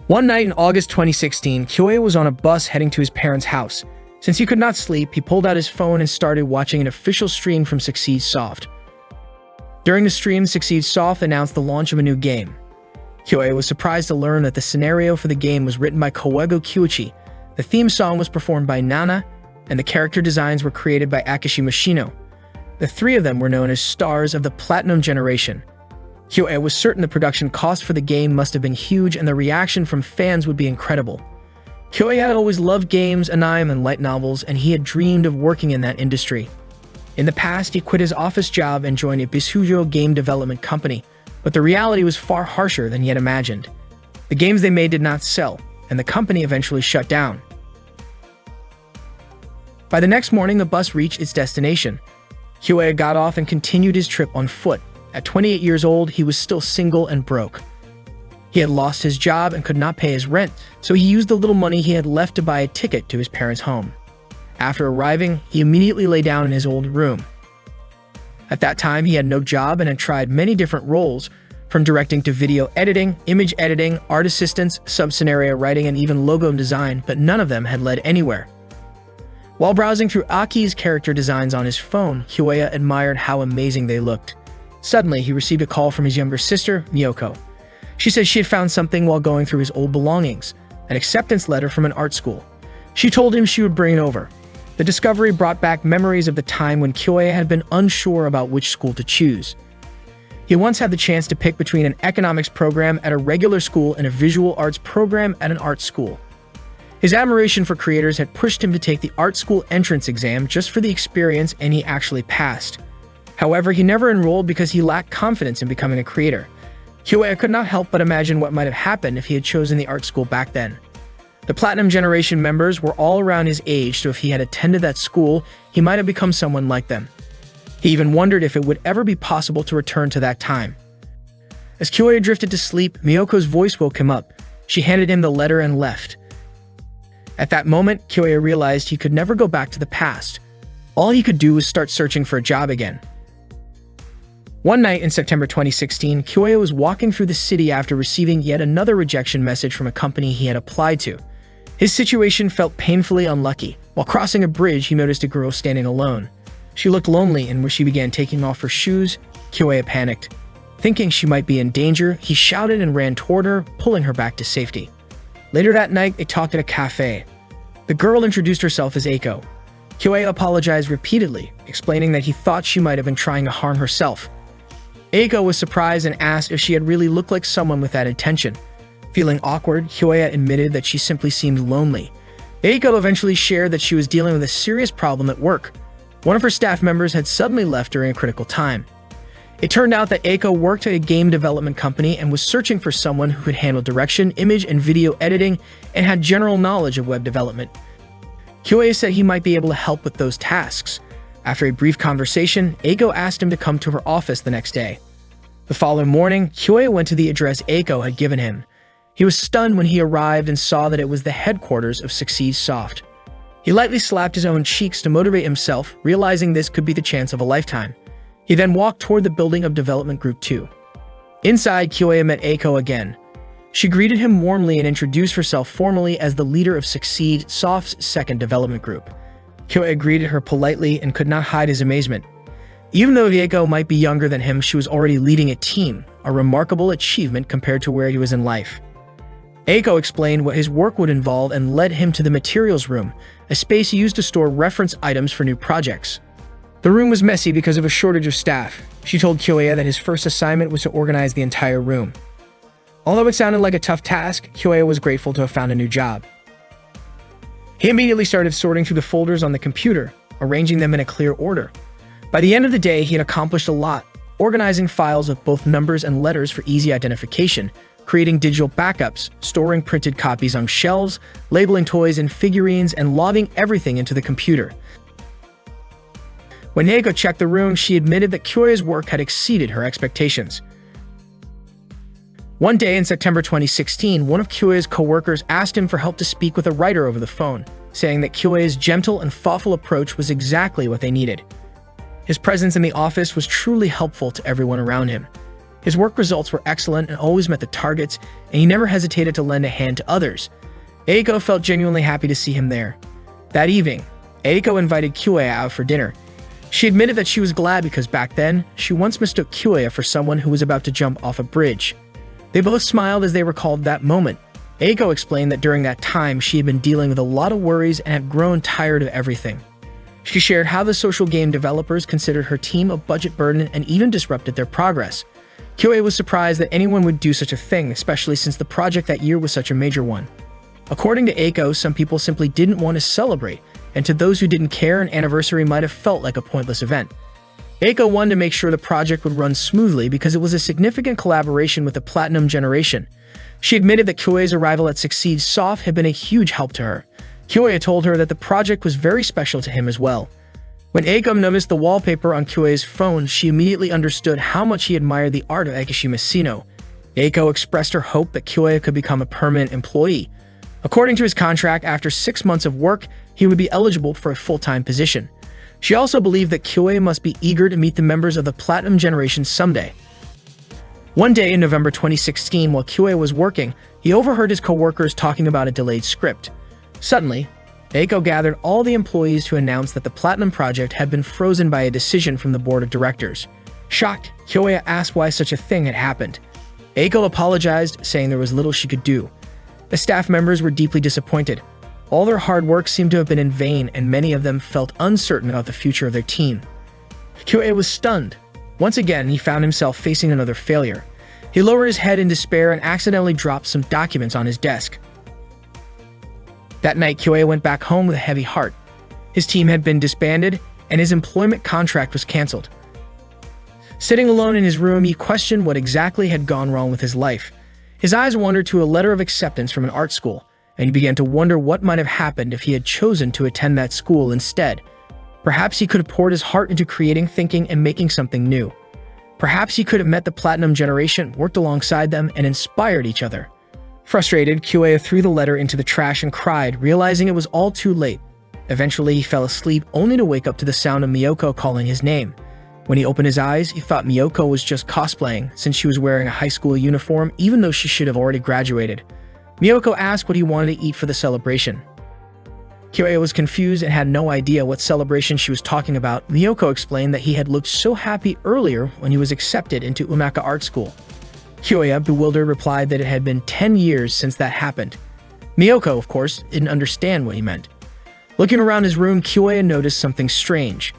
One night in August 2016, Kyoya was on a bus heading to his parents' house. Since he could not sleep, he pulled out his phone and started watching an official stream from Succeed Soft. During the stream, Succeed Soft announced the launch of a new game. Kyoya was surprised to learn that the scenario for the game was written by Koego Kyuichi, the theme song was performed by Nana, and the character designs were created by Akishi Mashino. The three of them were known as stars of the Platinum Generation. Kyoya was certain the production cost for the game must have been huge and the reaction from fans would be incredible. Kyoya had always loved games, anime, and light novels, and he had dreamed of working in that industry. In the past, he quit his office job and joined a Bisujo game development company, but the reality was far harsher than he had imagined. The games they made did not sell, and the company eventually shut down. By the next morning, the bus reached its destination. Kyoya got off and continued his trip on foot. At 28 years old, he was still single and broke. He had lost his job and could not pay his rent, so he used the little money he had left to buy a ticket to his parents' home. After arriving, he immediately lay down in his old room. At that time, he had no job and had tried many different roles, from directing to video editing, image editing, art assistance, sub-scenario writing, and even logo design, but none of them had led anywhere. While browsing through Aki's character designs on his phone, Kyoya admired how amazing they looked. Suddenly, he received a call from his younger sister, Miyoko. She said she had found something while going through his old belongings, an acceptance letter from an art school. She told him she would bring it over. The discovery brought back memories of the time when Kyoya had been unsure about which school to choose. He once had the chance to pick between an economics program at a regular school and a visual arts program at an art school. His admiration for creators had pushed him to take the art school entrance exam just for the experience, and he actually passed. However, he never enrolled because he lacked confidence in becoming a creator. Kyoya could not help but imagine what might have happened if he had chosen the art school back then. The Platinum Generation members were all around his age, so if he had attended that school, he might have become someone like them. He even wondered if it would ever be possible to return to that time. As Kyoya drifted to sleep, Miyoko's voice woke him up. She handed him the letter and left. At that moment, Kyoya realized he could never go back to the past. All he could do was start searching for a job again. One night in September 2016, Kyoya was walking through the city after receiving yet another rejection message from a company he had applied to. His situation felt painfully unlucky. While crossing a bridge, he noticed a girl standing alone. She looked lonely, and when she began taking off her shoes, Kyoya panicked. Thinking she might be in danger, he shouted and ran toward her, pulling her back to safety. Later that night, they talked at a cafe. The girl introduced herself as Eiko. Kyoya apologized repeatedly, explaining that he thought she might have been trying to harm herself. Eiko was surprised and asked if she had really looked like someone with that intention. Feeling awkward, Kyoya admitted that she simply seemed lonely. Eiko eventually shared that she was dealing with a serious problem at work. One of her staff members had suddenly left during a critical time. It turned out that Eiko worked at a game development company and was searching for someone who could handle direction, image, and video editing and had general knowledge of web development. Kyoya said he might be able to help with those tasks. After a brief conversation, Eiko asked him to come to her office the next day. The following morning, Kyoya went to the address Eiko had given him. He was stunned when he arrived and saw that it was the headquarters of Succeed Soft. He lightly slapped his own cheeks to motivate himself, realizing this could be the chance of a lifetime. He then walked toward the building of Development Group 2. Inside, Kyoya met Eiko again. She greeted him warmly and introduced herself formally as the leader of Succeed Soft's second development group. Kyoya greeted her politely and could not hide his amazement. Even though Eiko might be younger than him, she was already leading a team, a remarkable achievement compared to where he was in life. Eiko explained what his work would involve and led him to the materials room, a space used to store reference items for new projects. The room was messy because of a shortage of staff. She told Kyoya that his first assignment was to organize the entire room. Although it sounded like a tough task, Kyoya was grateful to have found a new job. He immediately started sorting through the folders on the computer, arranging them in a clear order. By the end of the day, he had accomplished a lot, organizing files with both numbers and letters for easy identification, creating digital backups, storing printed copies on shelves, labeling toys and figurines, and logging everything into the computer. When Eiko checked the room, she admitted that Kyoya's work had exceeded her expectations. One day in September 2016, one of Kyoya's co-workers asked him for help to speak with a writer over the phone, saying that Kyoya's gentle and thoughtful approach was exactly what they needed. His presence in the office was truly helpful to everyone around him. His work results were excellent and always met the targets, and he never hesitated to lend a hand to others. Eiko felt genuinely happy to see him there. That evening, Eiko invited Kyoya out for dinner. She admitted that she was glad because back then, she once mistook Kyoya for someone who was about to jump off a bridge. They both smiled as they recalled that moment. Eiko explained that during that time, she had been dealing with a lot of worries and had grown tired of everything. She shared how the social game developers considered her team a budget burden and even disrupted their progress. Kyoya was surprised that anyone would do such a thing, especially since the project that year was such a major one. According to Eiko, some people simply didn't want to celebrate, and to those who didn't care, an anniversary might have felt like a pointless event. Eiko wanted to make sure the project would run smoothly because it was a significant collaboration with the Platinum Generation. She admitted that Kyoya's arrival at Succeed Soft had been a huge help to her. Kyoya told her that the project was very special to him as well. When Eiko noticed the wallpaper on Kyoya's phone, she immediately understood how much he admired the art of Akishima Sino. Eiko expressed her hope that Kyoya could become a permanent employee. According to his contract, after 6 months of work, he would be eligible for a full-time position. She also believed that Kyoya must be eager to meet the members of the Platinum Generation someday. One day in November 2016, while Kyoya was working, he overheard his co-workers talking about a delayed script. Suddenly, Eiko gathered all the employees to announce that the Platinum Project had been frozen by a decision from the board of directors. Shocked, Kyoya asked why such a thing had happened. Eiko apologized, saying there was little she could do. The staff members were deeply disappointed. All their hard work seemed to have been in vain, and many of them felt uncertain about the future of their team. Kyoya was stunned. Once again, he found himself facing another failure. He lowered his head in despair and accidentally dropped some documents on his desk. That night, Kyoya went back home with a heavy heart. His team had been disbanded, and his employment contract was canceled. Sitting alone in his room, he questioned what exactly had gone wrong with his life. His eyes wandered to a letter of acceptance from an art school, and he began to wonder what might have happened if he had chosen to attend that school instead. Perhaps he could have poured his heart into creating, thinking, and making something new. Perhaps he could have met the Platinum Generation, worked alongside them, and inspired each other. Frustrated, Kyoya threw the letter into the trash and cried, realizing it was all too late. Eventually, he fell asleep, only to wake up to the sound of Miyoko calling his name. When he opened his eyes, he thought Miyoko was just cosplaying, since she was wearing a high school uniform, even though she should have already graduated. Miyoko asked what he wanted to eat for the celebration. Kyoya was confused and had no idea what celebration she was talking about. Miyoko explained that he had looked so happy earlier when he was accepted into Umaka Art School. Kyoya, bewildered, replied that it had been 10 years since that happened. Miyoko, of course, didn't understand what he meant. Looking around his room, Kyoya noticed something strange.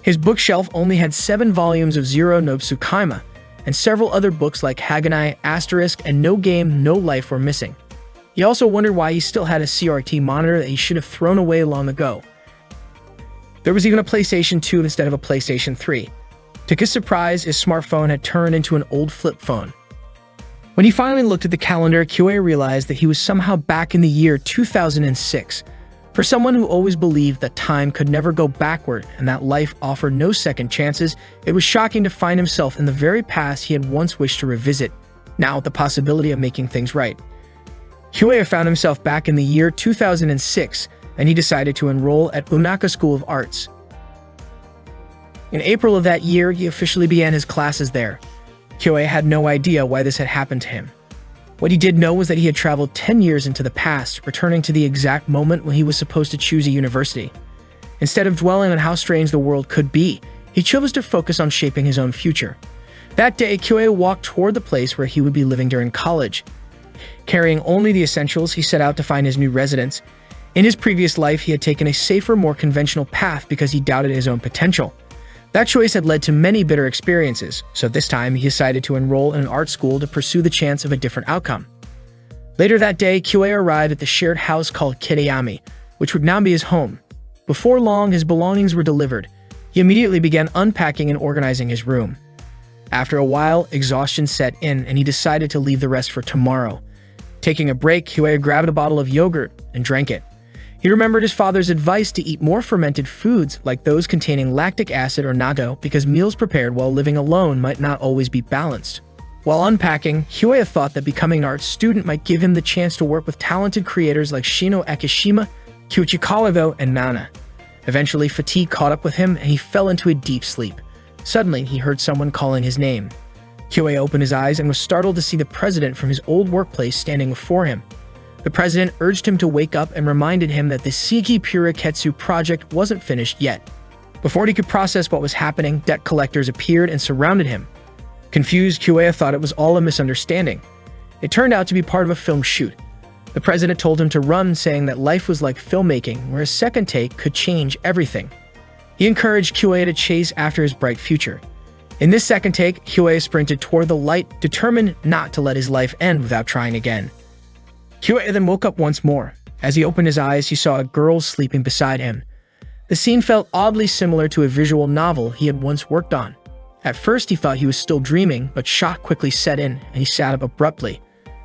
His bookshelf only had 7 volumes of Zero no Tsukaima, and several other books like Haganai, Asterisk, and No Game, No Life were missing. He also wondered why he still had a CRT monitor that he should have thrown away long ago. There was even a PlayStation 2 instead of a PlayStation 3. To his surprise, his smartphone had turned into an old flip phone. When he finally looked at the calendar, Kyoya realized that he was somehow back in the year 2006. For someone who always believed that time could never go backward and that life offered no second chances, it was shocking to find himself in the very past he had once wished to revisit, now with the possibility of making things right. Kyoya found himself back in the year 2006, and he decided to enroll at Umaka School of Arts. In April of that year, he officially began his classes there. Kyoya had no idea why this had happened to him. What he did know was that he had traveled 10 years into the past, returning to the exact moment when he was supposed to choose a university. Instead of dwelling on how strange the world could be, he chose to focus on shaping his own future. That day, Kyoya walked toward the place where he would be living during college. Carrying only the essentials, he set out to find his new residence. In his previous life, he had taken a safer, more conventional path because he doubted his own potential. That choice had led to many bitter experiences, so this time he decided to enroll in an art school to pursue the chance of a different outcome. Later that day, Kyoya arrived at the shared house called Kiriyami, which would now be his home. Before long, his belongings were delivered. He immediately began unpacking and organizing his room. After a while, exhaustion set in, and he decided to leave the rest for tomorrow. Taking a break, Kyoya grabbed a bottle of yogurt and drank it. He remembered his father's advice to eat more fermented foods like those containing lactic acid or natto because meals prepared while living alone might not always be balanced. While unpacking, Kyoya thought that becoming an art student might give him the chance to work with talented creators like Shino Akishima, Kyuichi Kawago, and Nana. Eventually, fatigue caught up with him and he fell into a deep sleep. Suddenly, he heard someone calling his name. Kyoei opened his eyes and was startled to see the president from his old workplace standing before him. The president urged him to wake up and reminded him that the Seiki Puriketsu project wasn't finished yet. Before he could process what was happening, debt collectors appeared and surrounded him. Confused, Kyoei thought it was all a misunderstanding. It turned out to be part of a film shoot. The president told him to run, saying that life was like filmmaking, where a second take could change everything. He encouraged Kyoei to chase after his bright future. In this second take, Kyoei sprinted toward the light, determined not to let his life end without trying again. Kyoei then woke up once more. As he opened his eyes, he saw a girl sleeping beside him. The scene felt oddly similar to a visual novel he had once worked on. At first, he thought he was still dreaming, but shock quickly set in, and he sat up abruptly.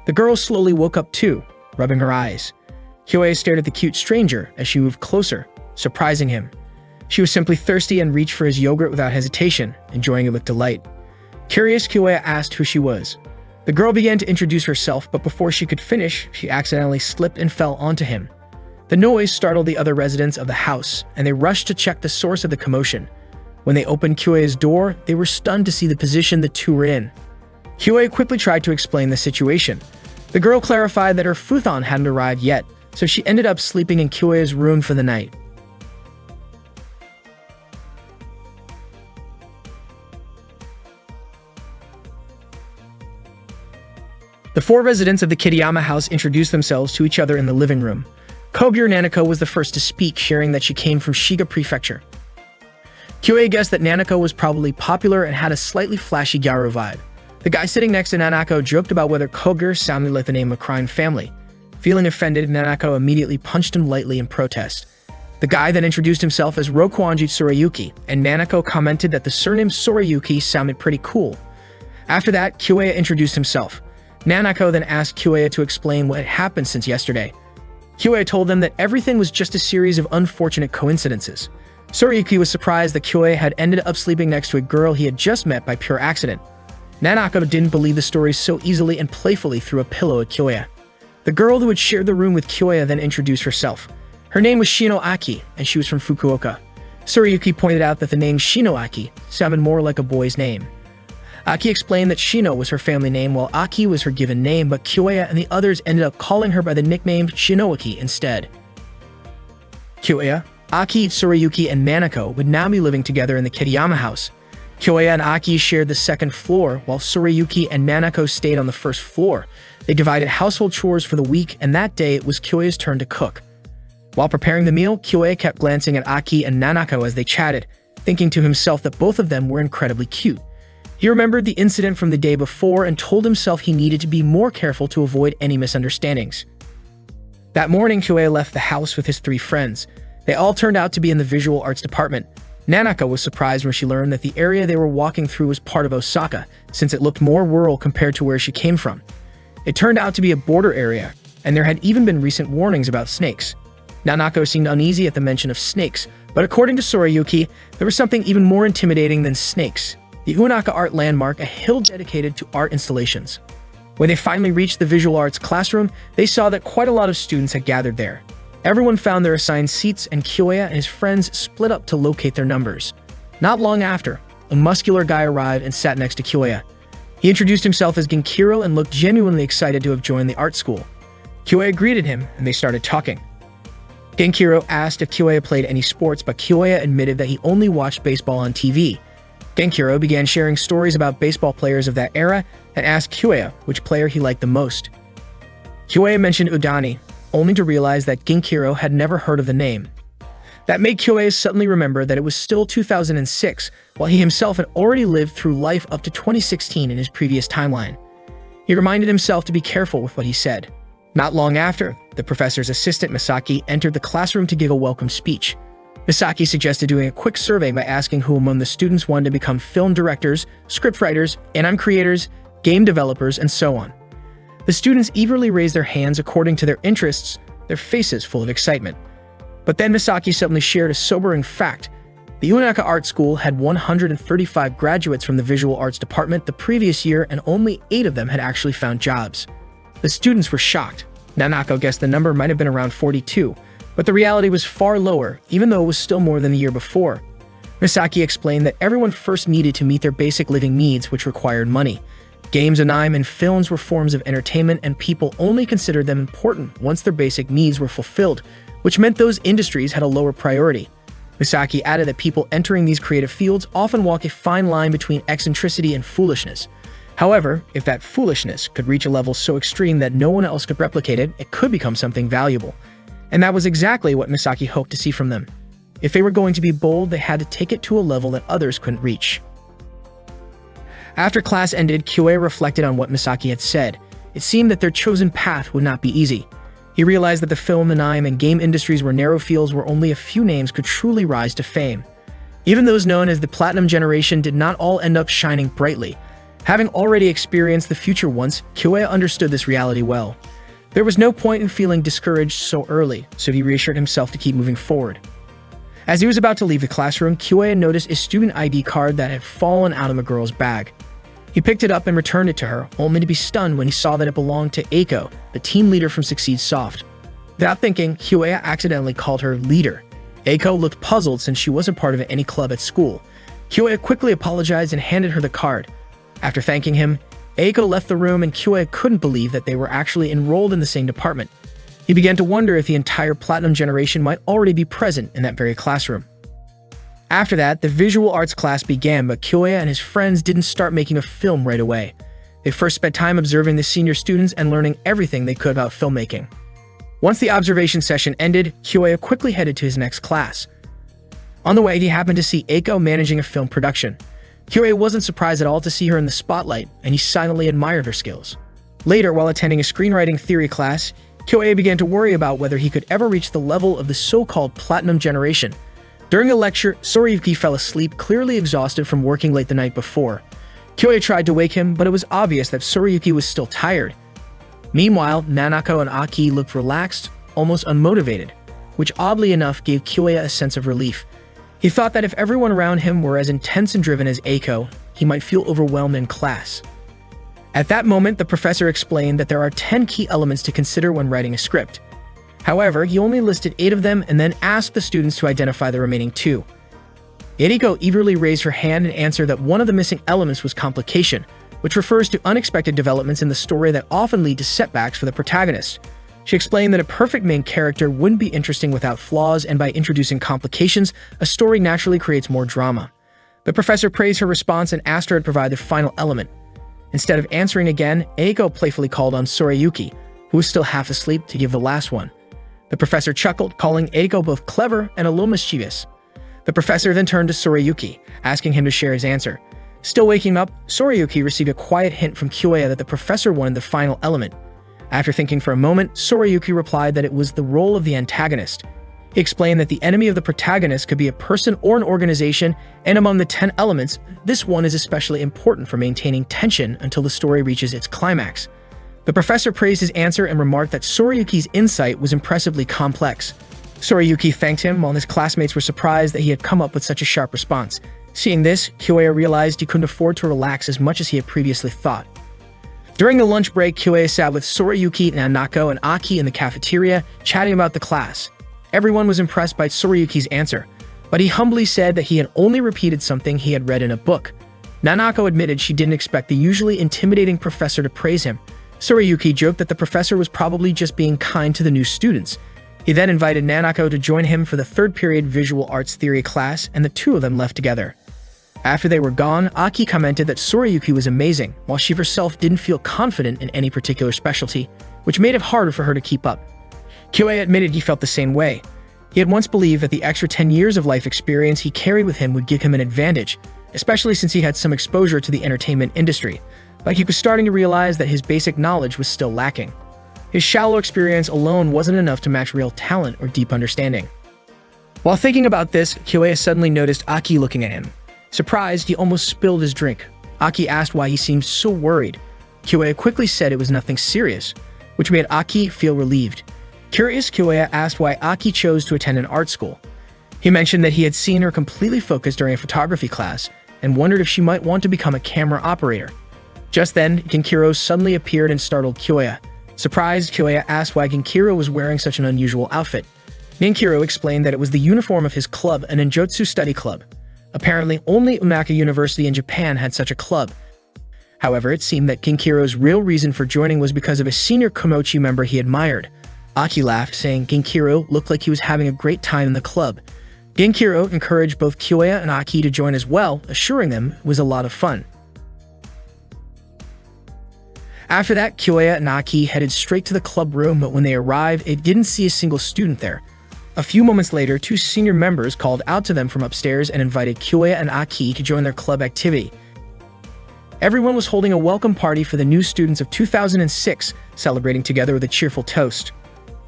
The girl slowly woke up too, rubbing her eyes. Kyoei stared at the cute stranger as she moved closer, surprising him. She was simply thirsty and reached for his yogurt without hesitation, enjoying it with delight. Curious, Kyoei asked who she was. The girl began to introduce herself, but before she could finish, she accidentally slipped and fell onto him. The noise startled the other residents of the house, and they rushed to check the source of the commotion. When they opened Kyoei's door, they were stunned to see the position the two were in. Kyoei quickly tried to explain the situation. The girl clarified that her futon hadn't arrived yet, so she ended up sleeping in Kyoei's room for the night. The four residents of the Kitayama house introduced themselves to each other in the living room. Kogure Nanako was the first to speak, sharing that she came from Shiga Prefecture. Kyoei guessed that Nanako was probably popular and had a slightly flashy gyaro vibe. The guy sitting next to Nanako joked about whether Kogure sounded like the name of a crime family. Feeling offended, Nanako immediately punched him lightly in protest. The guy then introduced himself as Rokuanji Tsurayuki, and Nanako commented that the surname Tsurayuki sounded pretty cool. After that, Kyoei introduced himself. Nanako then asked Kyoei to explain what had happened since yesterday. Kyoei told them that everything was just a series of unfortunate coincidences. Tsurayuki was surprised that Kyoei had ended up sleeping next to a girl he had just met by pure accident. Nanako didn't believe the story so easily and playfully threw a pillow at Kyoei. The girl who had shared the room with Kyoei then introduced herself. Her name was Shino Aki, and she was from Fukuoka. Tsurayuki pointed out that the name Shino Aki sounded more like a boy's name. Aki explained that Shino was her family name while Aki was her given name, but Kyoei and the others ended up calling her by the nickname Shinoaki instead. Kyoei, Aki, Tsurayuki, and Nanako would now be living together in the Kitayama house. Kyoei and Aki shared the second floor, while Tsurayuki and Nanako stayed on the first floor. They divided household chores for the week, and that day it was Kyoei's turn to cook. While preparing the meal, Kyoei kept glancing at Aki and Nanako as they chatted, thinking to himself that both of them were incredibly cute. He remembered the incident from the day before and told himself he needed to be more careful to avoid any misunderstandings. That morning, Kyoei left the house with his three friends. They all turned out to be in the visual arts department. Nanako was surprised when she learned that the area they were walking through was part of Osaka, since it looked more rural compared to where she came from. It turned out to be a border area, and there had even been recent warnings about snakes. Nanako seemed uneasy at the mention of snakes, but according to Tsurayuki, there was something even more intimidating than snakes. The Unaka Art Landmark, a hill dedicated to art installations. When they finally reached the visual arts classroom, they saw that quite a lot of students had gathered there. Everyone found their assigned seats, and Kyoei and his friends split up to locate their numbers. Not long after, a muscular guy arrived and sat next to Kyoei. He introduced himself as Genkiro and looked genuinely excited to have joined the art school. Kyoei greeted him, and they started talking. Genkiro asked if Kyoei played any sports, but Kyoei admitted that he only watched baseball on TV. Genkiro began sharing stories about baseball players of that era and asked Kyoei which player he liked the most. Kyoei mentioned Udani, only to realize that Genkiro had never heard of the name. That made Kyoei suddenly remember that it was still 2006, while he himself had already lived through life up to 2016 in his previous timeline. He reminded himself to be careful with what he said. Not long after, the professor's assistant Misaki entered the classroom to give a welcome speech. Misaki suggested doing a quick survey by asking who among the students wanted to become film directors, scriptwriters, anime creators, game developers, and so on. The students eagerly raised their hands according to their interests, their faces full of excitement. But then Misaki suddenly shared a sobering fact. The Unaka Art School had 135 graduates from the visual arts department the previous year, and only 8 of them had actually found jobs. The students were shocked. Nanako guessed the number might have been around 42, but the reality was far lower, even though it was still more than the year before. Misaki explained that everyone first needed to meet their basic living needs, which required money. Games, anime, and films were forms of entertainment, and people only considered them important once their basic needs were fulfilled, which meant those industries had a lower priority. Misaki added that people entering these creative fields often walk a fine line between eccentricity and foolishness. However, if that foolishness could reach a level so extreme that no one else could replicate it, it could become something valuable. And that was exactly what Misaki hoped to see from them. If they were going to be bold, they had to take it to a level that others couldn't reach. After class ended, Kyoei reflected on what Misaki had said. It seemed that their chosen path would not be easy. He realized that the film, anime, and game industries were narrow fields where only a few names could truly rise to fame. Even those known as the Platinum Generation did not all end up shining brightly. Having already experienced the future once, Kyoei understood this reality well. There was no point in feeling discouraged so early, so he reassured himself to keep moving forward. As he was about to leave the classroom, Kyoei noticed a student ID card that had fallen out of a girl's bag. He picked it up and returned it to her, only to be stunned when he saw that it belonged to Eiko, the team leader from Succeed Soft. Without thinking, Kyoei accidentally called her leader. Eiko looked puzzled since she wasn't part of any club at school. Kyoei quickly apologized and handed her the card. After thanking him, Eiko left the room, and Kyoei couldn't believe that they were actually enrolled in the same department. He began to wonder if the entire Platinum Generation might already be present in that very classroom. After that, the visual arts class began, but Kyoei and his friends didn't start making a film right away. They first spent time observing the senior students and learning everything they could about filmmaking. Once the observation session ended, Kyoei quickly headed to his next class. On the way, he happened to see Eiko managing a film production. Kyoei wasn't surprised at all to see her in the spotlight, and he silently admired her skills. Later, while attending a screenwriting theory class, Kyoei began to worry about whether he could ever reach the level of the so-called Platinum Generation. During a lecture, Sorayuki fell asleep, clearly exhausted from working late the night before. Kyoei tried to wake him, but it was obvious that Sorayuki was still tired. Meanwhile, Nanako and Aki looked relaxed, almost unmotivated, which oddly enough gave Kyoei a sense of relief. He thought that if everyone around him were as intense and driven as Eiko, he might feel overwhelmed in class. At that moment, the professor explained that there are 10 key elements to consider when writing a script. However, he only listed 8 of them and then asked the students to identify the remaining 2. Eriko eagerly raised her hand and answered that one of the missing elements was complication, which refers to unexpected developments in the story that often lead to setbacks for the protagonist. She explained that a perfect main character wouldn't be interesting without flaws, and by introducing complications, a story naturally creates more drama. The professor praised her response and asked her to provide the final element. Instead of answering again, Eiko playfully called on Sorayuki, who was still half asleep, to give the last one. The professor chuckled, calling Eiko both clever and a little mischievous. The professor then turned to Sorayuki, asking him to share his answer. Still waking up, Sorayuki received a quiet hint from Kyoei that the professor wanted the final element. After thinking for a moment, Sorayuki replied that it was the role of the antagonist. He explained that the enemy of the protagonist could be a person or an organization, and among the 10 elements, this one is especially important for maintaining tension until the story reaches its climax. The professor praised his answer and remarked that Sorayuki's insight was impressively complex. Sorayuki thanked him, while his classmates were surprised that he had come up with such a sharp response. Seeing this, Kyoei realized he couldn't afford to relax as much as he had previously thought. During the lunch break, Kyoei sat with Sorayuki, Nanako, and Aki in the cafeteria, chatting about the class. Everyone was impressed by Sorayuki's answer, but he humbly said that he had only repeated something he had read in a book. Nanako admitted she didn't expect the usually intimidating professor to praise him. Sorayuki joked that the professor was probably just being kind to the new students. He then invited Nanako to join him for the third period visual arts theory class, and the two of them left together. After they were gone, Aki commented that Sorayuki was amazing, while she herself didn't feel confident in any particular specialty, which made it harder for her to keep up. Kyoei admitted he felt the same way. He had once believed that the extra 10 years of life experience he carried with him would give him an advantage, especially since he had some exposure to the entertainment industry, but he was starting to realize that his basic knowledge was still lacking. His shallow experience alone wasn't enough to match real talent or deep understanding. While thinking about this, Kyoei suddenly noticed Aki looking at him. Surprised, he almost spilled his drink. Aki asked why he seemed so worried. Kyoei quickly said it was nothing serious, which made Aki feel relieved. Curious, Kyoei asked why Aki chose to attend an art school. He mentioned that he had seen her completely focused during a photography class and wondered if she might want to become a camera operator. Just then, Genkiro suddenly appeared and startled Kyoei. Surprised, Kyoei asked why Genkiro was wearing such an unusual outfit. Genkiro explained that it was the uniform of his club, a ninjutsu study club. Apparently, only Umaka University in Japan had such a club. However, it seemed that Ginkiro's real reason for joining was because of a senior Komochi member he admired. Aki laughed, saying Ginkiro looked like he was having a great time in the club. Ginkiro encouraged both Kyoya and Aki to join as well, assuring them it was a lot of fun. After that, Kyoya and Aki headed straight to the club room, but when they arrived, it didn't see a single student there. A few moments later, two senior members called out to them from upstairs and invited Kyoya and Aki to join their club activity. Everyone was holding a welcome party for the new students of 2006, celebrating together with a cheerful toast.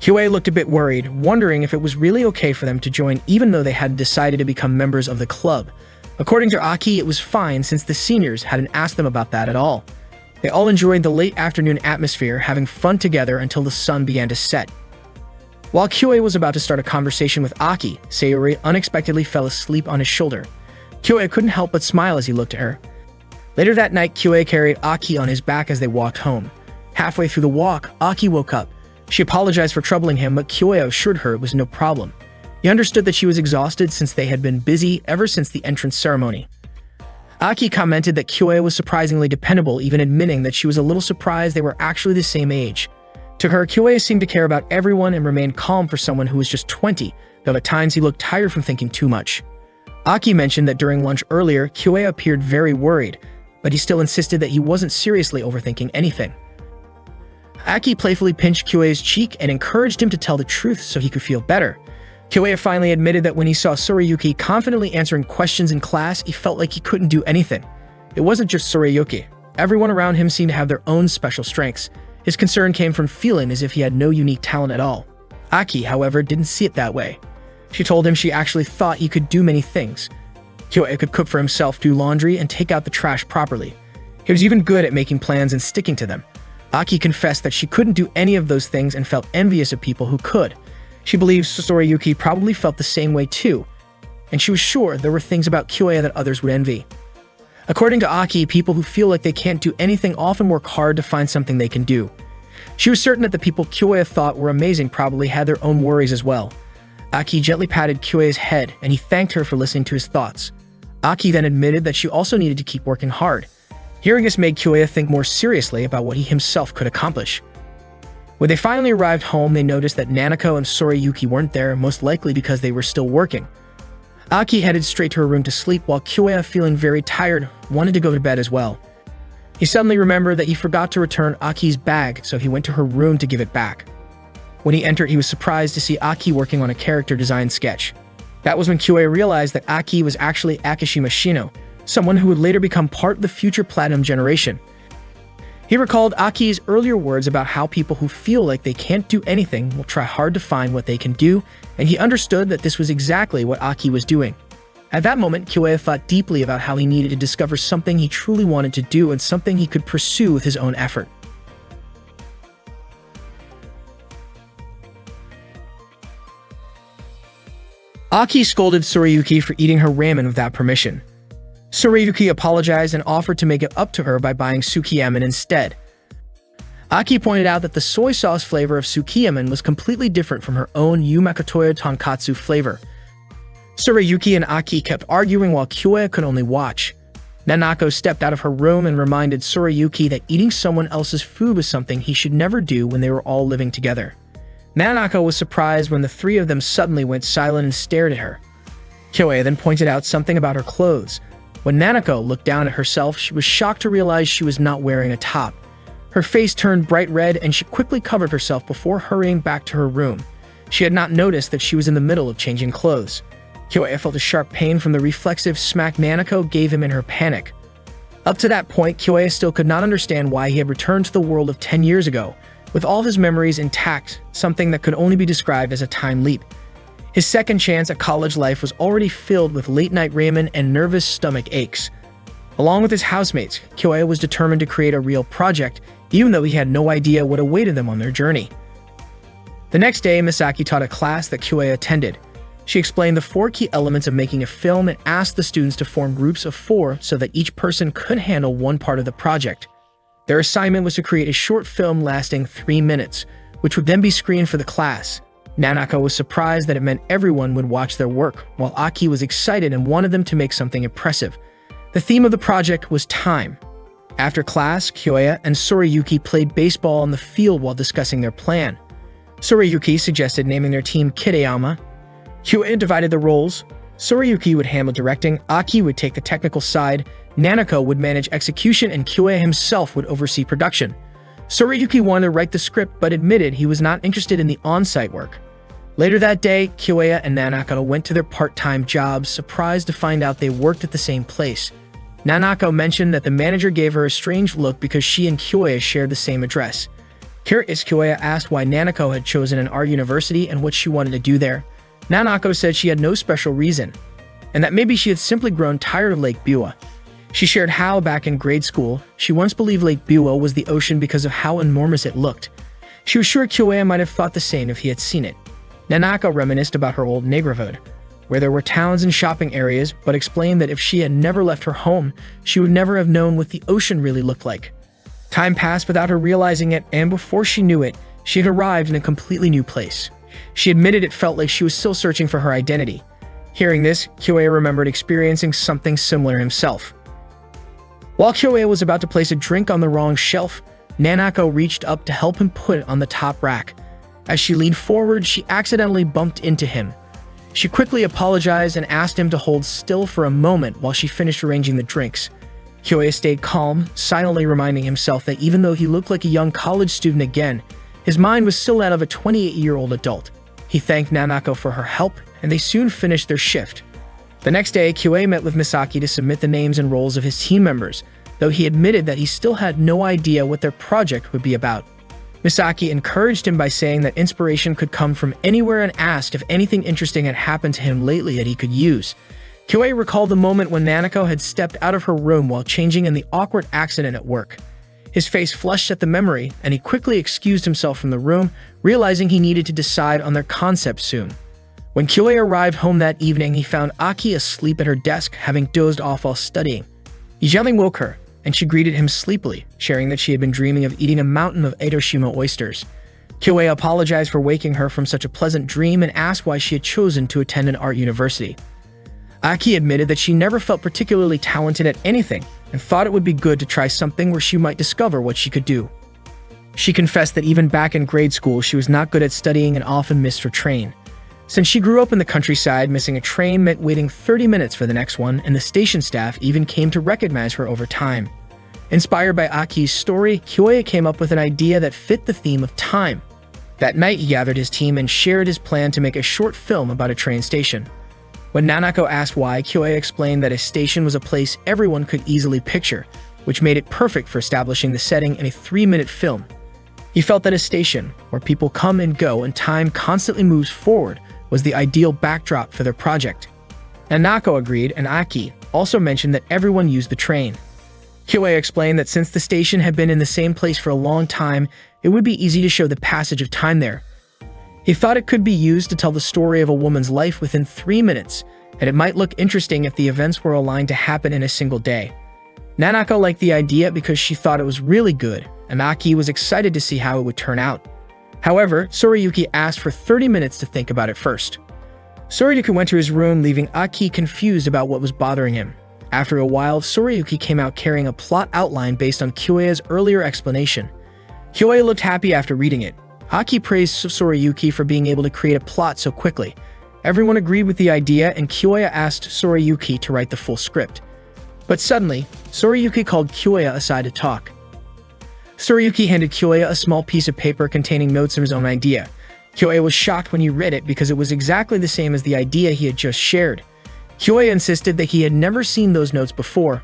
Kyoya looked a bit worried, wondering if it was really okay for them to join even though they had decided to become members of the club. According to Aki, it was fine since the seniors hadn't asked them about that at all. They all enjoyed the late afternoon atmosphere, having fun together until the sun began to set. While Kyoya was about to start a conversation with Aki, Sayori unexpectedly fell asleep on his shoulder. Kyoya couldn't help but smile as he looked at her. Later that night, Kyoya carried Aki on his back as they walked home. Halfway through the walk, Aki woke up. She apologized for troubling him, but Kyoya assured her it was no problem. He understood that she was exhausted since they had been busy ever since the entrance ceremony. Aki commented that Kyoya was surprisingly dependable, even admitting that she was a little surprised they were actually the same age. To her, Kyoya seemed to care about everyone and remained calm for someone who was just 20, though at times he looked tired from thinking too much. Aki mentioned that during lunch earlier, Kyoya appeared very worried, but he still insisted that he wasn't seriously overthinking anything. Aki playfully pinched Kyoya's cheek and encouraged him to tell the truth so he could feel better. Kyoya finally admitted that when he saw Tsurayuki confidently answering questions in class, he felt like he couldn't do anything. It wasn't just Tsurayuki. Everyone around him seemed to have their own special strengths. His concern came from feeling as if he had no unique talent at all. Aki, however, didn't see it that way. She told him she actually thought he could do many things. Kyoya could cook for himself, do laundry, and take out the trash properly. He was even good at making plans and sticking to them. Aki confessed that she couldn't do any of those things and felt envious of people who could. She believes Tsurayuki probably felt the same way too, and she was sure there were things about Kyoya that others would envy. According to Aki, people who feel like they can't do anything often work hard to find something they can do. She was certain that the people Kyoya thought were amazing probably had their own worries as well. Aki gently patted Kyoya's head, and he thanked her for listening to his thoughts. Aki then admitted that she also needed to keep working hard. Hearing this made Kyoya think more seriously about what he himself could accomplish. When they finally arrived home, they noticed that Nanako and Tsurayuki weren't there, most likely because they were still working. Aki headed straight to her room to sleep, while Kyoya, feeling very tired, wanted to go to bed as well. He suddenly remembered that he forgot to return Aki's bag, so he went to her room to give it back. When he entered, he was surprised to see Aki working on a character design sketch. That was when Kyoya realized that Aki was actually Akishima Shino, someone who would later become part of the future Platinum generation. He recalled Aki's earlier words about how people who feel like they can't do anything will try hard to find what they can do, and he understood that this was exactly what Aki was doing. At that moment, Kyoya thought deeply about how he needed to discover something he truly wanted to do and something he could pursue with his own effort. Aki scolded Tsurayuki for eating her ramen without permission. Tsurayuki apologized and offered to make it up to her by buying sukiymen instead. Aki pointed out that the soy sauce flavor of sukiymen was completely different from her own Yumakatoya tonkatsu flavor. Tsurayuki and Aki kept arguing while Kyoya could only watch. Nanako stepped out of her room and reminded Tsurayuki that eating someone else's food was something he should never do when they were all living together. Nanako was surprised when the three of them suddenly went silent and stared at her. Kyoya then pointed out something about her clothes. When Nanako looked down at herself, she was shocked to realize she was not wearing a top. Her face turned bright red and she quickly covered herself before hurrying back to her room. She had not noticed that she was in the middle of changing clothes. Kyoya felt a sharp pain from the reflexive smack Nanako gave him in her panic. Up to that point, Kyoya still could not understand why he had returned to the world of 10 years ago, with all of his memories intact, something that could only be described as a time leap. His second chance at college life was already filled with late-night ramen and nervous stomach aches. Along with his housemates, Kyoya was determined to create a real project, even though he had no idea what awaited them on their journey. The next day, Misaki taught a class that Kyoya attended. She explained the 4 key elements of making a film and asked the students to form groups of 4 so that each person could handle one part of the project. Their assignment was to create a short film lasting 3 minutes, which would then be screened for the class. Nanako was surprised that it meant everyone would watch their work, while Aki was excited and wanted them to make something impressive. The theme of the project was time. After class, Kyoya and Sorayuki played baseball on the field while discussing their plan. Sorayuki suggested naming their team Kitayama. Kyoya divided the roles. Sorayuki would handle directing, Aki would take the technical side, Nanako would manage execution, and Kyoya himself would oversee production. Sorayuki wanted to write the script but admitted he was not interested in the on-site work. Later that day, Kyoya and Nanako went to their part-time jobs, surprised to find out they worked at the same place. Nanako mentioned that the manager gave her a strange look because she and Kyoya shared the same address. Curious, Kyoya asked why Nanako had chosen an art university and what she wanted to do there. Nanako said she had no special reason, and that maybe she had simply grown tired of Lake Biwa. She shared how, back in grade school, she once believed Lake Biwa was the ocean because of how enormous it looked. She was sure Kyoya might have thought the same if he had seen it. Nanako reminisced about her old neighborhood, where there were towns and shopping areas, but explained that if she had never left her home, she would never have known what the ocean really looked like. Time passed without her realizing it, and before she knew it, she had arrived in a completely new place. She admitted it felt like she was still searching for her identity. Hearing this, Kyoya remembered experiencing something similar himself. While Kyoya was about to place a drink on the wrong shelf, Nanako reached up to help him put it on the top rack. As she leaned forward, she accidentally bumped into him. She quickly apologized and asked him to hold still for a moment while she finished arranging the drinks. Kyoya stayed calm, silently reminding himself that even though he looked like a young college student again, his mind was still that of a 28-year-old adult. He thanked Nanako for her help, and they soon finished their shift. The next day, Kyoya met with Misaki to submit the names and roles of his team members, though he admitted that he still had no idea what their project would be about. Misaki encouraged him by saying that inspiration could come from anywhere and asked if anything interesting had happened to him lately that he could use. Kyoya recalled the moment when Nanako had stepped out of her room while changing in the awkward accident at work. His face flushed at the memory, and he quickly excused himself from the room, realizing he needed to decide on their concept soon. When Kyoya arrived home that evening, he found Aki asleep at her desk, having dozed off while studying. He gently woke her, and she greeted him sleepily, sharing that she had been dreaming of eating a mountain of Edoshima oysters. Kyoya apologized for waking her from such a pleasant dream and asked why she had chosen to attend an art university. Aki admitted that she never felt particularly talented at anything and thought it would be good to try something where she might discover what she could do. She confessed that even back in grade school, she was not good at studying and often missed her train. Since she grew up in the countryside, missing a train meant waiting 30 minutes for the next one, and the station staff even came to recognize her over time. Inspired by Aki's story, Kyoya came up with an idea that fit the theme of time. That night, he gathered his team and shared his plan to make a short film about a train station. When Nanako asked why, Kyoya explained that a station was a place everyone could easily picture, which made it perfect for establishing the setting in a 3-minute film. He felt that a station, where people come and go and time constantly moves forward, was the ideal backdrop for their project. Nanako agreed, and Aki also mentioned that everyone used the train. Kyoya explained that since the station had been in the same place for a long time, it would be easy to show the passage of time there. He thought it could be used to tell the story of a woman's life within 3 minutes, and it might look interesting if the events were aligned to happen in a single day. Nanako liked the idea because she thought it was really good, and Aki was excited to see how it would turn out. However, Sorayuki asked for 30 minutes to think about it first. Sorayuki went to his room, leaving Aki confused about what was bothering him. After a while, Sorayuki came out carrying a plot outline based on Kyoya's earlier explanation. Kyoya looked happy after reading it. Aki praised Sorayuki for being able to create a plot so quickly. Everyone agreed with the idea, and Kyoya asked Sorayuki to write the full script. But suddenly, Sorayuki called Kyoya aside to talk. Sorayuki handed Kyoya a small piece of paper containing notes of his own idea. Kyoya was shocked when he read it because it was exactly the same as the idea he had just shared. Kyoya insisted that he had never seen those notes before.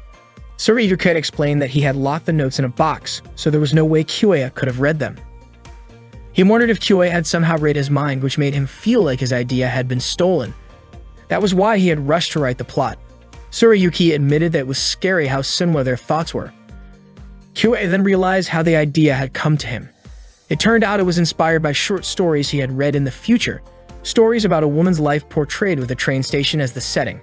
Sorayuki explained that he had locked the notes in a box, so there was no way Kyoya could have read them. He wondered if Kyoya had somehow read his mind, which made him feel like his idea had been stolen. That was why he had rushed to write the plot. Sorayuki admitted that it was scary how similar their thoughts were. Kyoya then realized how the idea had come to him. It turned out it was inspired by short stories he had read in the future, stories about a woman's life portrayed with a train station as the setting.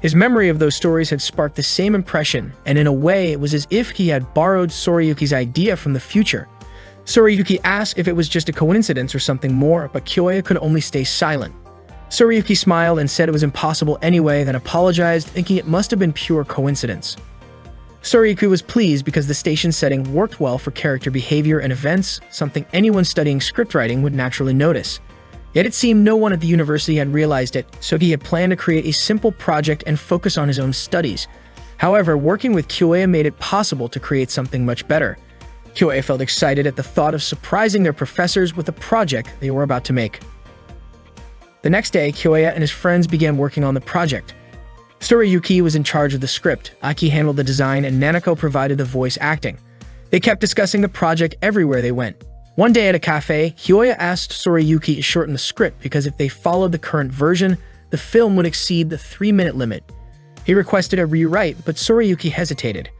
His memory of those stories had sparked the same impression, and in a way, it was as if he had borrowed Sorayuki's idea from the future. Sorayuki asked if it was just a coincidence or something more, but Kyoya could only stay silent. Sorayuki smiled and said it was impossible anyway, then apologized, thinking it must have been pure coincidence. Sorayuki was pleased because the station's setting worked well for character behavior and events, something anyone studying scriptwriting would naturally notice. Yet it seemed no one at the university had realized it, so he had planned to create a simple project and focus on his own studies. However, working with Kyoya made it possible to create something much better. Kyoya felt excited at the thought of surprising their professors with the project they were about to make. The next day, Kyoya and his friends began working on the project. Sorayuki was in charge of the script, Aki handled the design, and Nanako provided the voice acting. They kept discussing the project everywhere they went. One day at a cafe, Kyoya asked Sorayuki to shorten the script because if they followed the current version, the film would exceed the 3-minute limit. He requested a rewrite, but Sorayuki hesitated.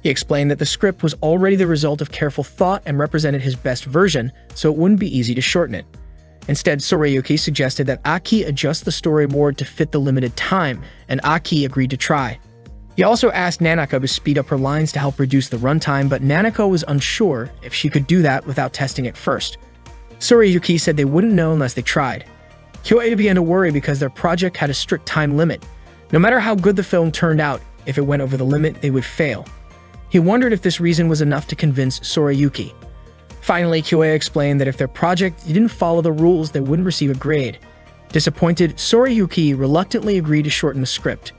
He explained that the script was already the result of careful thought and represented his best version, so it wouldn't be easy to shorten it. Instead, Sorayuki suggested that Aki adjust the storyboard to fit the limited time, and Aki agreed to try. He also asked Nanako to speed up her lines to help reduce the runtime, but Nanako was unsure if she could do that without testing it first. Sorayuki said they wouldn't know unless they tried. Kyoya began to worry because their project had a strict time limit. No matter how good the film turned out, if it went over the limit, they would fail. He wondered if this reason was enough to convince Sorayuki. Finally, Kyoya explained that if their project didn't follow the rules, they wouldn't receive a grade. Disappointed, Sorayuki reluctantly agreed to shorten the script.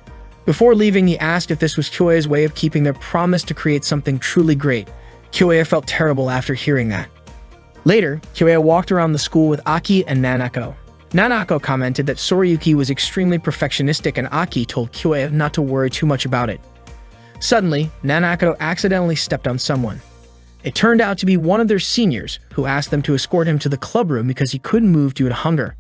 Before leaving, he asked if this was Kyoya's way of keeping their promise to create something truly great. Kyoya felt terrible after hearing that. Later, Kyoya walked around the school with Aki and Nanako. Nanako commented that Sorayuki was extremely perfectionistic and Aki told Kyoya not to worry too much about it. Suddenly, Nanako accidentally stepped on someone. It turned out to be one of their seniors, who asked them to escort him to the club room because he couldn't move due to hunger.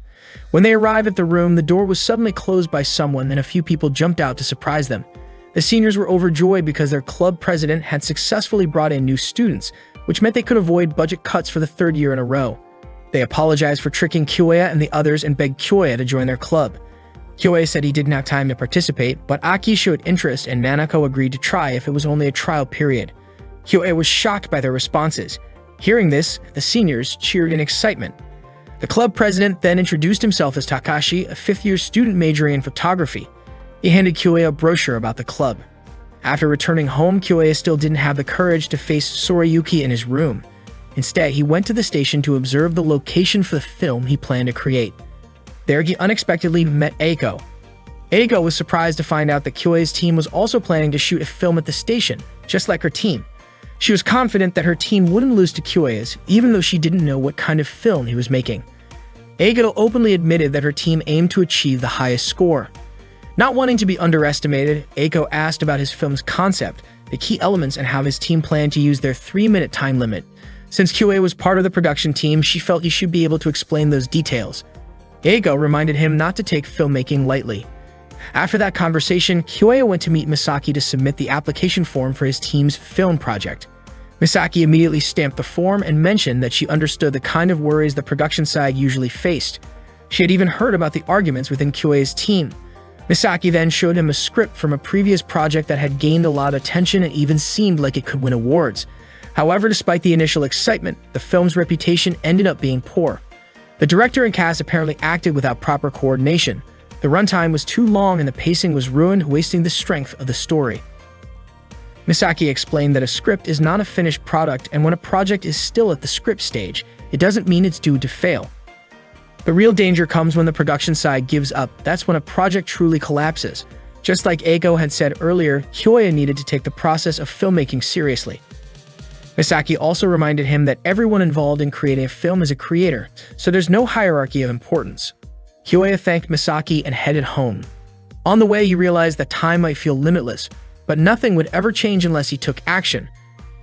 When they arrived at the room, the door was suddenly closed by someone and a few people jumped out to surprise them. The seniors were overjoyed because their club president had successfully brought in new students, which meant they could avoid budget cuts for the 3rd year in a row. They apologized for tricking Kyoya and the others and begged Kyoya to join their club. Kyoya said he didn't have time to participate, but Aki showed interest and Nanako agreed to try if it was only a trial period. Kyoya was shocked by their responses. Hearing this, the seniors cheered in excitement. The club president then introduced himself as Takashi, a 5th-year student majoring in photography. He handed Kyoya a brochure about the club. After returning home, Kyoya still didn't have the courage to face Sorayuki in his room. Instead, he went to the station to observe the location for the film he planned to create. There, he unexpectedly met Eiko. Eiko was surprised to find out that Kyoya's team was also planning to shoot a film at the station, just like her team. She was confident that her team wouldn't lose to Kyoya's, even though she didn't know what kind of film he was making. Eiko openly admitted that her team aimed to achieve the highest score. Not wanting to be underestimated, Eiko asked about his film's concept, the key elements, and how his team planned to use their 3-minute time limit. Since Kyoya was part of the production team, she felt he should be able to explain those details. Eiko reminded him not to take filmmaking lightly. After that conversation, Kyoya went to meet Misaki to submit the application form for his team's film project. Misaki immediately stamped the form and mentioned that she understood the kind of worries the production side usually faced. She had even heard about the arguments within Kyoya's team. Misaki then showed him a script from a previous project that had gained a lot of attention and even seemed like it could win awards. However, despite the initial excitement, the film's reputation ended up being poor. The director and cast apparently acted without proper coordination. The runtime was too long and the pacing was ruined, wasting the strength of the story. Misaki explained that a script is not a finished product, and when a project is still at the script stage, it doesn't mean it's doomed to fail. The real danger comes when the production side gives up. That's when a project truly collapses. Just like Eiko had said earlier, Kyoya needed to take the process of filmmaking seriously. Misaki also reminded him that everyone involved in creating a film is a creator, so there's no hierarchy of importance. Kyoya thanked Misaki and headed home. On the way, he realized that time might feel limitless, but nothing would ever change unless he took action.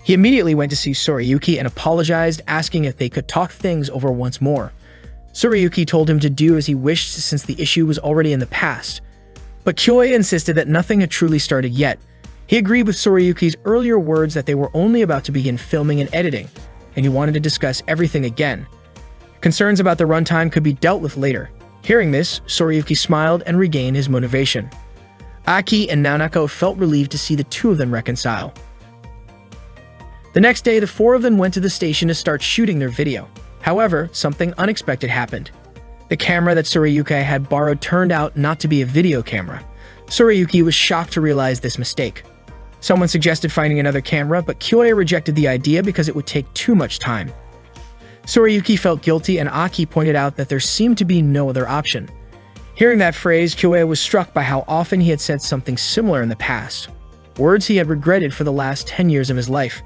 He immediately went to see Sorayuki and apologized, asking if they could talk things over once more. Sorayuki told him to do as he wished since the issue was already in the past. But Kyoya insisted that nothing had truly started yet. He agreed with Sorayuki's earlier words that they were only about to begin filming and editing, and he wanted to discuss everything again. Concerns about the runtime could be dealt with later. Hearing this, Sorayuki smiled and regained his motivation. Aki and Nanako felt relieved to see the two of them reconcile. The next day, the 4 of them went to the station to start shooting their video. However, something unexpected happened. The camera that Sorayuki had borrowed turned out not to be a video camera. Sorayuki was shocked to realize this mistake. Someone suggested finding another camera, but Kyoya rejected the idea because it would take too much time. Tsurayuki felt guilty, and Aki pointed out that there seemed to be no other option. Hearing that phrase, Kyoya was struck by how often he had said something similar in the past. Words he had regretted for the last 10 years of his life.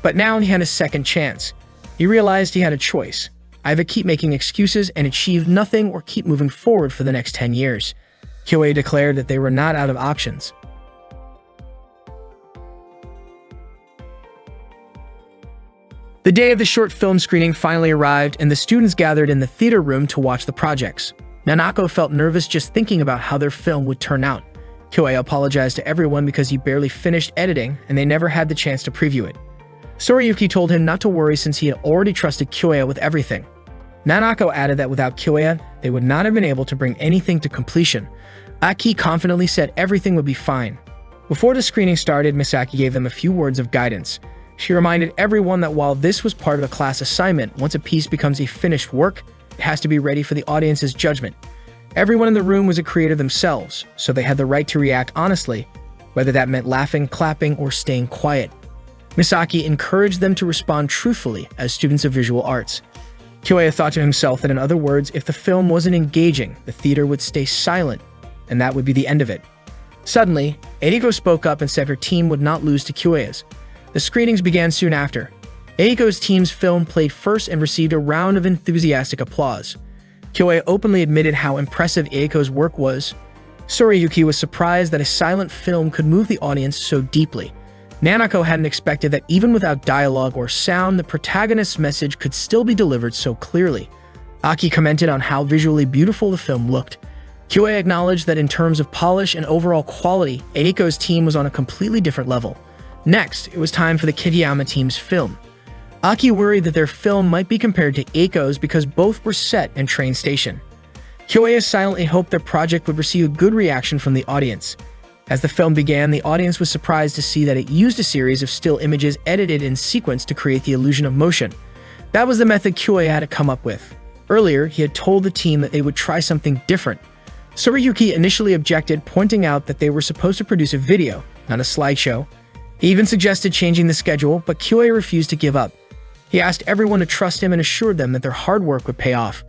But now he had a second chance. He realized he had a choice. Either keep making excuses and achieve nothing, or keep moving forward for the next 10 years. Kyoya declared that they were not out of options. The day of the short film screening finally arrived, and the students gathered in the theater room to watch the projects. Nanako felt nervous just thinking about how their film would turn out. Kyoya apologized to everyone because he barely finished editing and they never had the chance to preview it. Tsurayuki told him not to worry since he had already trusted Kyoya with everything. Nanako added that without Kyoya, they would not have been able to bring anything to completion. Aki confidently said everything would be fine. Before the screening started, Misaki gave them a few words of guidance. She reminded everyone that while this was part of a class assignment, once a piece becomes a finished work, it has to be ready for the audience's judgment. Everyone in the room was a creator themselves, so they had the right to react honestly, whether that meant laughing, clapping, or staying quiet. Misaki encouraged them to respond truthfully as students of visual arts. Kyoya thought to himself that in other words, if the film wasn't engaging, the theater would stay silent, and that would be the end of it. Suddenly, Eiko spoke up and said her team would not lose to Kyoya's. The screenings began soon after. Eiko's team's film played first and received a round of enthusiastic applause. Kyoya openly admitted how impressive Eiko's work was. Tsurayuki was surprised that a silent film could move the audience so deeply. Nanako hadn't expected that even without dialogue or sound, the protagonist's message could still be delivered so clearly. Aki commented on how visually beautiful the film looked. Kyoya acknowledged that in terms of polish and overall quality, Eiko's team was on a completely different level. Next, it was time for the Kitayama team's film. Aki worried that their film might be compared to Eiko's because both were set in train station. Kyoya silently hoped their project would receive a good reaction from the audience. As the film began, the audience was surprised to see that it used a series of still images edited in sequence to create the illusion of motion. That was the method Kyoya had to come up with. Earlier, he had told the team that they would try something different. Tsurayuki initially objected, pointing out that they were supposed to produce a video, not a slideshow. He even suggested changing the schedule, but Kyoya refused to give up. He asked everyone to trust him and assured them that their hard work would pay off.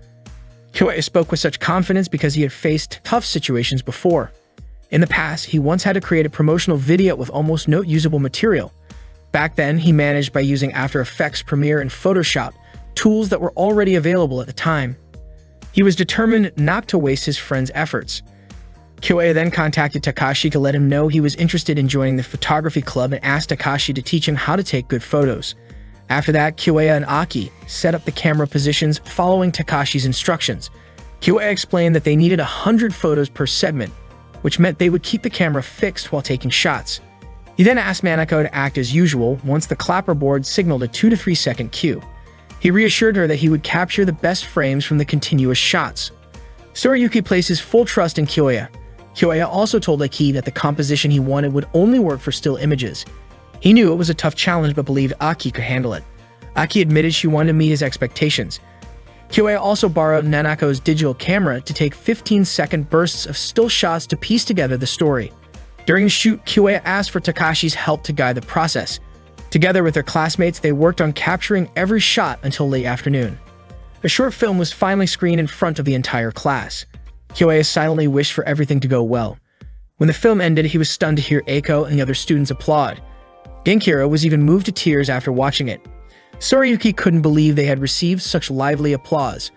Kyoya spoke with such confidence because he had faced tough situations before. In the past, he once had to create a promotional video with almost no usable material. Back then, he managed by using After Effects, Premiere, and Photoshop, tools that were already available at the time. He was determined not to waste his friend's efforts. Kyoya then contacted Takashi to let him know he was interested in joining the photography club and asked Takashi to teach him how to take good photos. After that, Kyoya and Aki set up the camera positions following Takashi's instructions. Kyoya explained that they needed 100 photos per segment, which meant they would keep the camera fixed while taking shots. He then asked Nanako to act as usual once the clapperboard signaled a 2 to 3 second cue. He reassured her that he would capture the best frames from the continuous shots. Tsurayuki placed his full trust in Kyoya. Kyoya also told Aki that the composition he wanted would only work for still images. He knew it was a tough challenge but believed Aki could handle it. Aki admitted she wanted to meet his expectations. Kyoya also borrowed Nanako's digital camera to take 15-second bursts of still shots to piece together the story. During the shoot, Kyoya asked for Takashi's help to guide the process. Together with their classmates, they worked on capturing every shot until late afternoon. The short film was finally screened in front of the entire class. Kyoya silently wished for everything to go well. When the film ended, he was stunned to hear Eiko and the other students applaud. Genkiro was even moved to tears after watching it. Tsurayuki couldn't believe they had received such lively applause.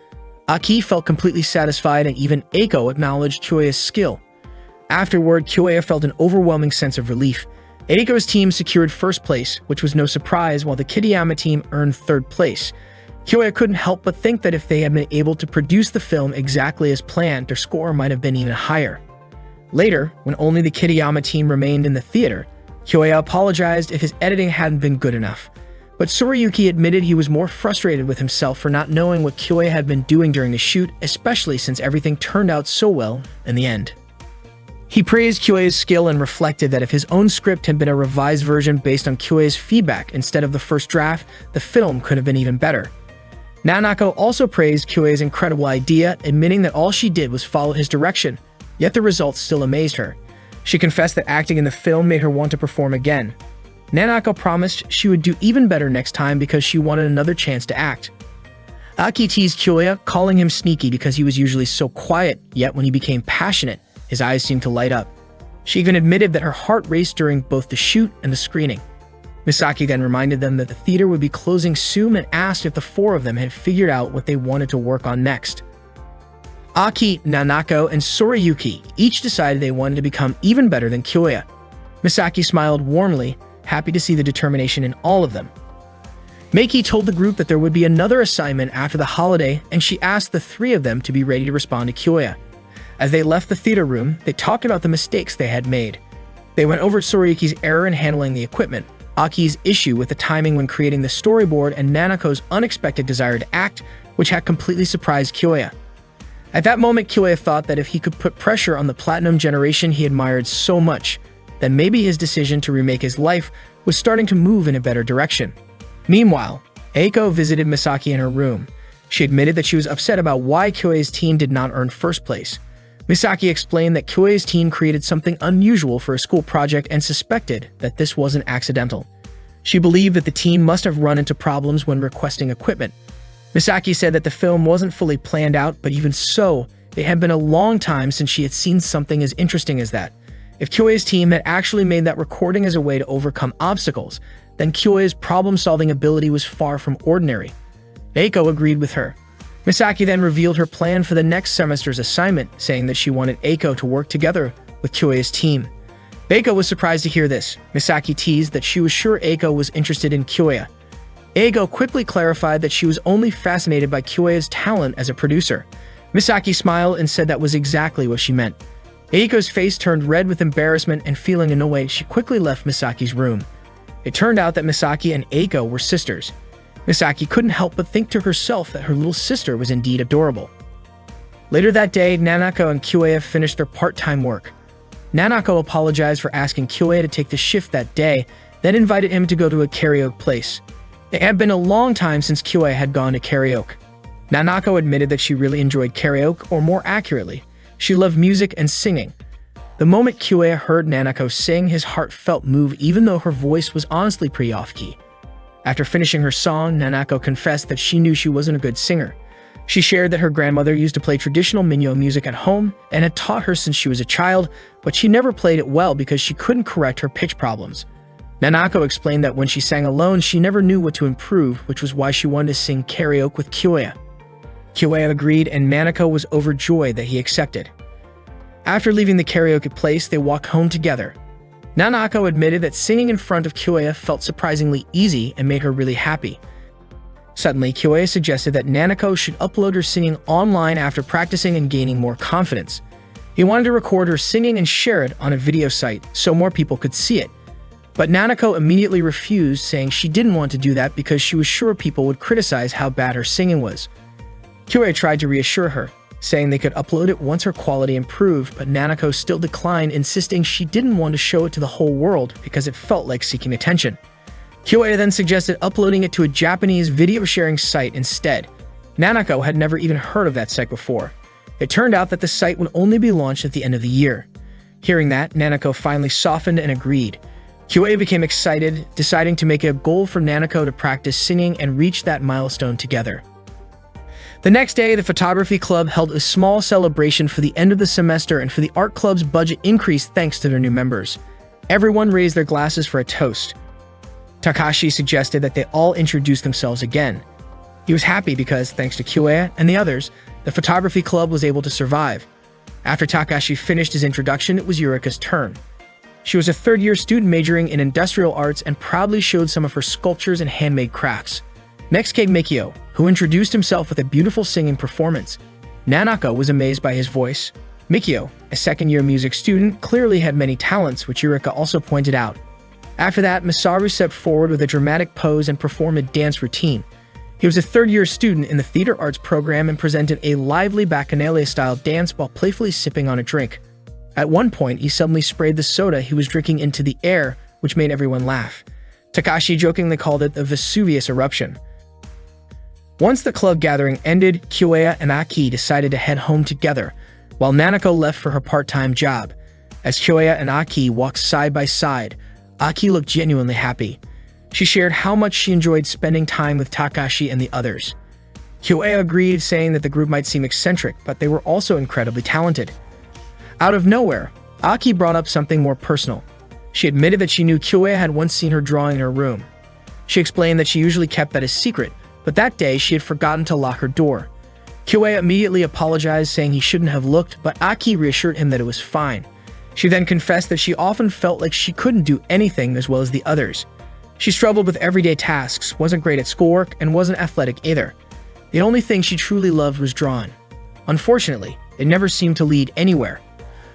Aki felt completely satisfied, and even Eiko acknowledged Kyoya's skill. Afterward, Kyoya felt an overwhelming sense of relief. Eiko's team secured first place, which was no surprise, while the Kitayama team earned third place. Kyoya couldn't help but think that if they had been able to produce the film exactly as planned, their score might have been even higher. Later, when only the Kitayama team remained in the theater, Kyoya apologized if his editing hadn't been good enough. But Tsurayuki admitted he was more frustrated with himself for not knowing what Kyoya had been doing during the shoot, especially since everything turned out so well in the end. He praised Kyoya's skill and reflected that if his own script had been a revised version based on Kyoya's feedback instead of the first draft, the film could have been even better. Nanako also praised Kyoya's incredible idea, admitting that all she did was follow his direction, yet the results still amazed her. She confessed that acting in the film made her want to perform again. Nanako promised she would do even better next time because she wanted another chance to act. Aki teased Kyoya, calling him sneaky because he was usually so quiet, yet when he became passionate, his eyes seemed to light up. She even admitted that her heart raced during both the shoot and the screening. Misaki then reminded them that the theater would be closing soon and asked if the four of them had figured out what they wanted to work on next. Aki, Nanako, and Sorayuki each decided they wanted to become even better than Kyoya. Misaki smiled warmly, happy to see the determination in all of them. Meiki told the group that there would be another assignment after the holiday, and she asked the three of them to be ready to respond to Kyoya. As they left the theater room, they talked about the mistakes they had made. They went over Sorayuki's error in handling the equipment, Aki's issue with the timing when creating the storyboard, and Nanako's unexpected desire to act, which had completely surprised Kyoya. At that moment, Kyoya thought that if he could put pressure on the platinum generation he admired so much, then maybe his decision to remake his life was starting to move in a better direction. Meanwhile, Eiko visited Misaki in her room. She admitted that she was upset about why Kyoya's team did not earn first place. Misaki explained that Kyoya's team created something unusual for a school project and suspected that this wasn't accidental. She believed that the team must have run into problems when requesting equipment. Misaki said that the film wasn't fully planned out, but even so, it had been a long time since she had seen something as interesting as that. If Kyoya's team had actually made that recording as a way to overcome obstacles, then Kyoya's problem-solving ability was far from ordinary. Eiko agreed with her. Misaki then revealed her plan for the next semester's assignment, saying that she wanted Eiko to work together with Kyoya's team. Eiko was surprised to hear this. Misaki teased that she was sure Eiko was interested in Kyoya. Eiko quickly clarified that she was only fascinated by Kyoya's talent as a producer. Misaki smiled and said that was exactly what she meant. Eiko's face turned red with embarrassment, and feeling annoyed, she quickly left Misaki's room. It turned out that Misaki and Eiko were sisters. Misaki couldn't help but think to herself that her little sister was indeed adorable. Later that day, Nanako and Kyoya finished their part-time work. Nanako apologized for asking Kyoya to take the shift that day, then invited him to go to a karaoke place. It had been a long time since Kyoya had gone to karaoke. Nanako admitted that she really enjoyed karaoke, or more accurately, she loved music and singing. The moment Kyoya heard Nanako sing, his heart felt move even though her voice was honestly pretty off-key. After finishing her song, Nanako confessed that she knew she wasn't a good singer. She shared that her grandmother used to play traditional minyo music at home and had taught her since she was a child, but she never played it well because she couldn't correct her pitch problems. Nanako explained that when she sang alone, she never knew what to improve, which was why she wanted to sing karaoke with Kyoya. Kyoya agreed, and Nanako was overjoyed that he accepted. After leaving the karaoke place, they walked home together. Nanako admitted that singing in front of Kyoya felt surprisingly easy and made her really happy. Suddenly, Kyoya suggested that Nanako should upload her singing online after practicing and gaining more confidence. He wanted to record her singing and share it on a video site so more people could see it. But Nanako immediately refused, saying she didn't want to do that because she was sure people would criticize how bad her singing was. Kyoya tried to reassure her, saying they could upload it once her quality improved, but Nanako still declined, insisting she didn't want to show it to the whole world because it felt like seeking attention. Kyoya then suggested uploading it to a Japanese video sharing site instead. Nanako had never even heard of that site before. It turned out that the site would only be launched at the end of the year. Hearing that, Nanako finally softened and agreed. Kyoya became excited, deciding to make it a goal for Nanako to practice singing and reach that milestone together. The next day, the photography club held a small celebration for the end of the semester, and for the art club's budget increased thanks to their new members. Everyone raised their glasses for a toast. Takashi suggested that they all introduce themselves again. He was happy because, thanks to Kyoya and the others, the photography club was able to survive. After Takashi finished his introduction, it was Yurika's turn. She was a third-year student majoring in industrial arts and proudly showed some of her sculptures and handmade crafts. Next came Mikio, who introduced himself with a beautiful singing performance. Nanako was amazed by his voice. Mikio, a second-year music student, clearly had many talents, which Yurika also pointed out. After that, Masaru stepped forward with a dramatic pose and performed a dance routine. He was a third-year student in the theater arts program and presented a lively bacchanale-style dance while playfully sipping on a drink. At one point, he suddenly sprayed the soda he was drinking into the air, which made everyone laugh. Takashi jokingly called it the Vesuvius eruption. Once the club gathering ended, Kyoya and Aki decided to head home together, while Nanako left for her part-time job. As Kyoya and Aki walked side by side, Aki looked genuinely happy. She shared how much she enjoyed spending time with Takashi and the others. Kyoya agreed, saying that the group might seem eccentric, but they were also incredibly talented. Out of nowhere, Aki brought up something more personal. She admitted that she knew Kyoya had once seen her drawing in her room. She explained that she usually kept that a secret, but that day she had forgotten to lock her door. Kyoya immediately apologized, saying he shouldn't have looked, but Aki reassured him that it was fine. She then confessed that she often felt like she couldn't do anything as well as the others. She struggled with everyday tasks, wasn't great at schoolwork, and wasn't athletic either. The only thing she truly loved was drawing. Unfortunately, it never seemed to lead anywhere.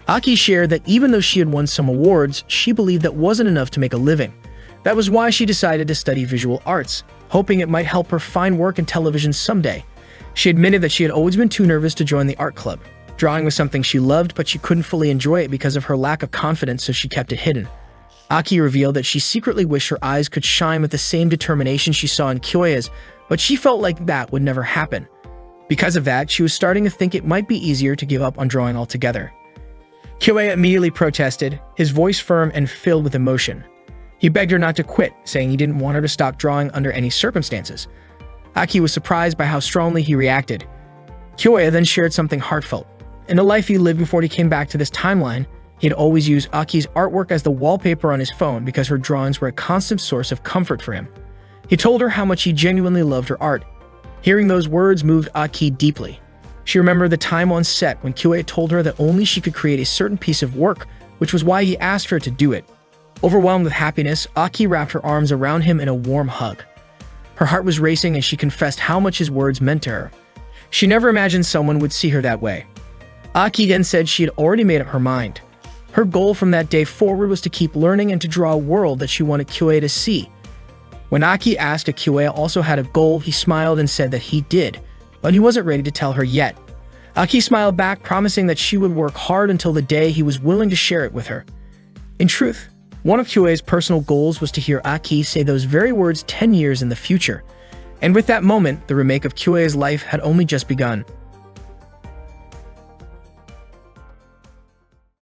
Aki shared that even though she had won some awards, she believed that wasn't enough to make a living. That was why she decided to study visual arts, hoping it might help her find work in television someday. She admitted that she had always been too nervous to join the art club. Drawing was something she loved, but she couldn't fully enjoy it because of her lack of confidence, so she kept it hidden. Aki revealed that she secretly wished her eyes could shine with the same determination she saw in Kyoya's, but she felt like that would never happen. Because of that, she was starting to think it might be easier to give up on drawing altogether. Kyoya immediately protested, his voice firm and filled with emotion. He begged her not to quit, saying he didn't want her to stop drawing under any circumstances. Aki was surprised by how strongly he reacted. Kyoya then shared something heartfelt. In the life he lived before he came back to this timeline, he had always used Aki's artwork as the wallpaper on his phone because her drawings were a constant source of comfort for him. He told her how much he genuinely loved her art. Hearing those words moved Aki deeply. She remembered the time on set when Kyoya told her that only she could create a certain piece of work, which was why he asked her to do it. Overwhelmed with happiness, Aki wrapped her arms around him in a warm hug. Her heart was racing as she confessed how much his words meant to her. She never imagined someone would see her that way. Aki then said she had already made up her mind. Her goal from that day forward was to keep learning and to draw a world that she wanted Kyoya to see. When Aki asked if Kyoya also had a goal, he smiled and said that he did, but he wasn't ready to tell her yet. Aki smiled back, promising that she would work hard until the day he was willing to share it with her. In truth, one of Kyoya's personal goals was to hear Aki say those very words 10 years in the future. And with that moment, the remake of Kyoya's life had only just begun.